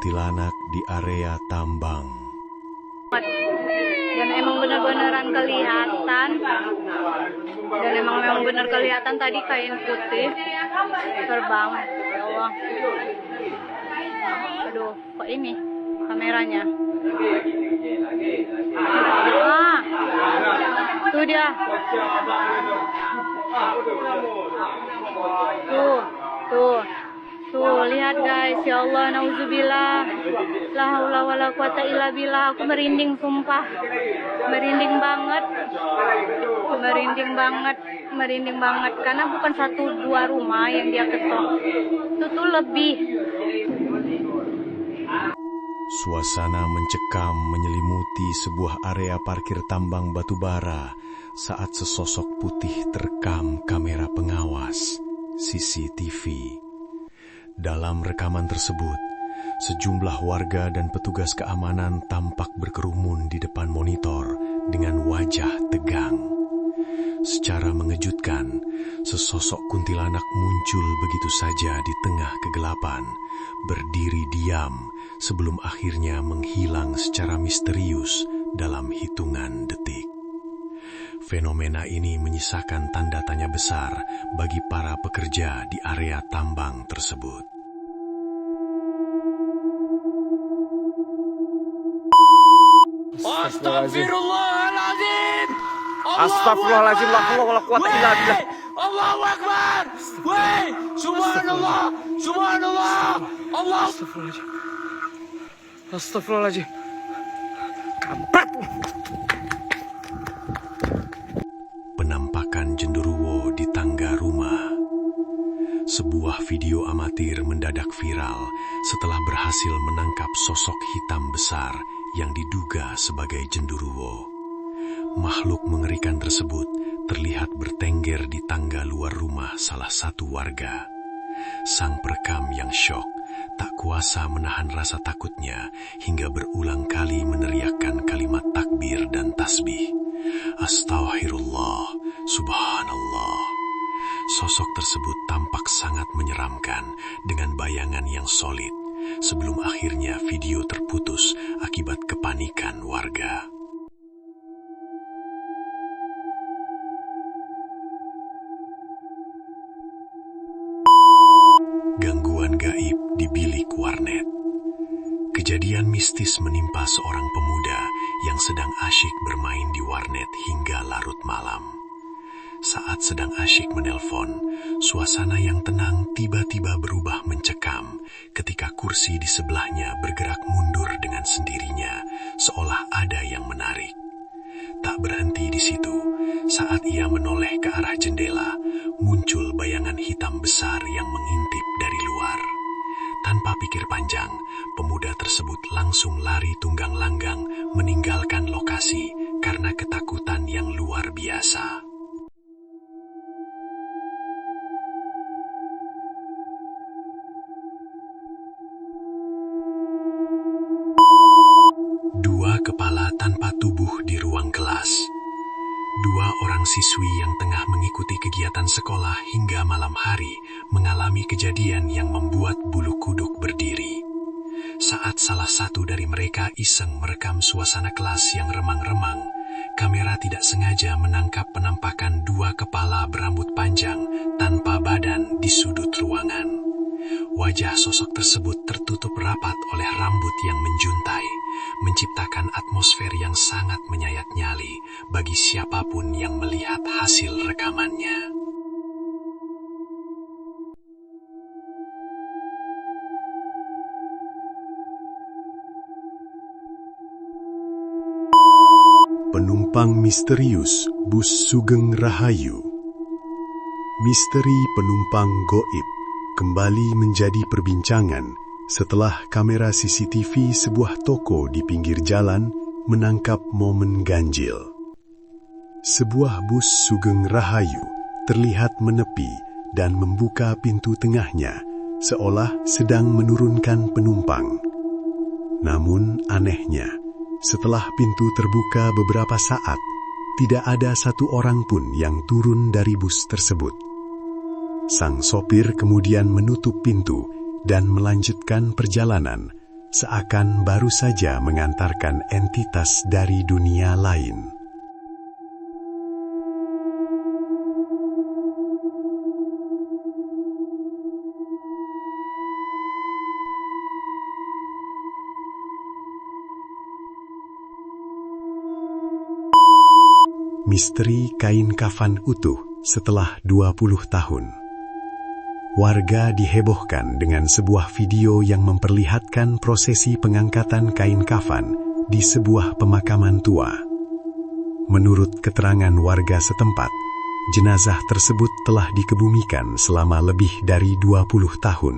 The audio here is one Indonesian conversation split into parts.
kuntilanak di area tambang. Dan emang benar-benaran kelihatan. Dan emang benar kelihatan tadi kain putih terbang. Ya Allah. Aduh, kok ini kameranya? Tuh dia. Tuh, lihat guys, ya Allah, nauzubillah, la haula wala quwata illa billah. Aku merinding, sumpah, merinding banget, karena bukan 1-2 rumah yang dia ketok, itu tuh lebih. Suasana mencekam menyelimuti sebuah area parkir tambang batubara saat sesosok putih terekam kamera pengawas CCTV. Dalam rekaman tersebut, sejumlah warga dan petugas keamanan tampak berkerumun di depan monitor dengan wajah tegang. Secara mengejutkan, sesosok kuntilanak muncul begitu saja di tengah kegelapan, berdiri diam sebelum akhirnya menghilang secara misterius dalam hitungan detik. Fenomena ini menyisakan tanda tanya besar bagi para pekerja di area tambang tersebut. Astagfirullahaladzim. Astagfirullahaladzim. La haula wala quwata illa billah. Allahu Akbar. Woi, subhanallah. Subhanallah. Allah. Astagfirullahaladzim. Kampret. Penampakan genderuwo di tangga rumah. Sebuah video amatir mendadak viral setelah berhasil menangkap sosok hitam besar yang diduga sebagai genderuwo. Makhluk mengerikan tersebut terlihat bertengger di tangga luar rumah salah satu warga. Sang perekam yang syok tak kuasa menahan rasa takutnya hingga berulang kali meneriakkan kalimat takbir dan tasbih. Astaghfirullah, subhanallah. Sosok tersebut tampak sangat menyeramkan dengan bayangan yang solid sebelum akhirnya video terputus akibat kepanikan warga. Gangguan gaib di bilik warnet. Kejadian mistis menimpa seorang pemuda yang sedang asyik bermain di warnet hingga larut malam. Saat sedang asyik menelpon, suasana yang tenang tiba-tiba berubah mencekam ketika kursi di sebelahnya bergerak mundur dengan sendirinya, seolah ada yang menarik. Tak berhenti di situ, saat ia menoleh ke arah jendela, muncul bayangan hitam besar yang mengintip dari luar. Tanpa pikir panjang, pemuda tersebut langsung lari tunggang langgang meninggalkan lokasi karena ketakutan yang luar biasa. Dua kepala tanpa tubuh di ruang kelas. Dua orang siswi yang tengah mengikuti kegiatan sekolah hingga malam hari mengalami kejadian yang membuat bulu kuduk berdiri. Saat salah satu dari mereka iseng merekam suasana kelas yang remang-remang, kamera tidak sengaja menangkap penampakan dua kepala berambut panjang tanpa badan di sudut ruangan. Wajah sosok tersebut tertutup rapat oleh rambut yang menjuntai, menciptakan atmosfer yang sangat menyayat nyali bagi siapapun yang melihat hasil rekamannya. Penumpang misterius bus Sugeng Rahayu. Misteri penumpang goib kembali menjadi perbincangan setelah kamera CCTV sebuah toko di pinggir jalan menangkap momen ganjil. Sebuah bus Sugeng Rahayu terlihat menepi dan membuka pintu tengahnya seolah sedang menurunkan penumpang. Namun anehnya, setelah pintu terbuka beberapa saat, tidak ada satu orang pun yang turun dari bus tersebut. Sang sopir kemudian menutup pintu dan melanjutkan perjalanan seakan baru saja mengantarkan entitas dari dunia lain. Misteri kain kafan utuh setelah 20 tahun. Warga dihebohkan dengan sebuah video yang memperlihatkan prosesi pengangkatan kain kafan di sebuah pemakaman tua. Menurut keterangan warga setempat, jenazah tersebut telah dikebumikan selama lebih dari 20 tahun.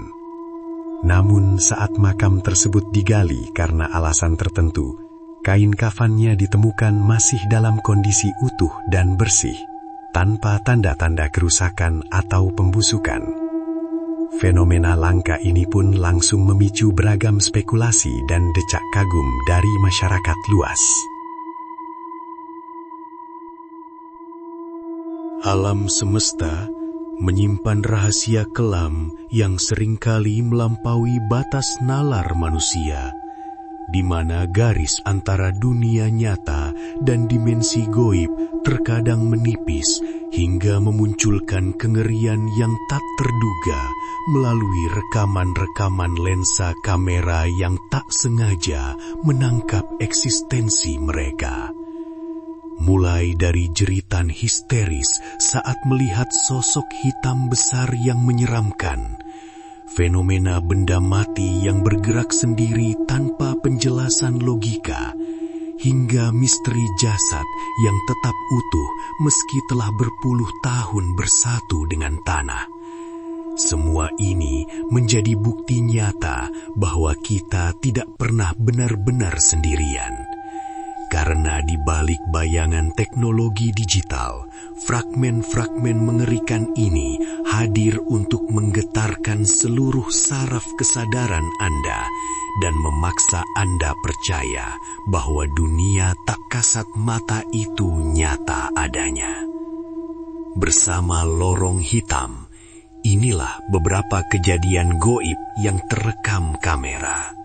Namun saat makam tersebut digali karena alasan tertentu, kain kafannya ditemukan masih dalam kondisi utuh dan bersih, tanpa tanda-tanda kerusakan atau pembusukan. Fenomena langka ini pun langsung memicu beragam spekulasi dan decak kagum dari masyarakat luas. Alam semesta menyimpan rahasia kelam yang seringkali melampaui batas nalar manusia, di mana garis antara dunia nyata dan dimensi goib terkadang menipis hingga memunculkan kengerian yang tak terduga melalui rekaman-rekaman lensa kamera yang tak sengaja menangkap eksistensi mereka. Mulai dari jeritan histeris saat melihat sosok hitam besar yang menyeramkan, fenomena benda mati yang bergerak sendiri tanpa penjelasan logika, hingga misteri jasad yang tetap utuh meski telah berpuluh tahun bersatu dengan tanah. Semua ini menjadi bukti nyata bahwa kita tidak pernah benar-benar sendirian. Karena di balik bayangan teknologi digital, fragmen-fragmen mengerikan ini hadir untuk menggetarkan seluruh saraf kesadaran Anda dan memaksa Anda percaya bahwa dunia tak kasat mata itu nyata adanya. Bersama lorong hitam, inilah beberapa kejadian goib yang terekam kamera.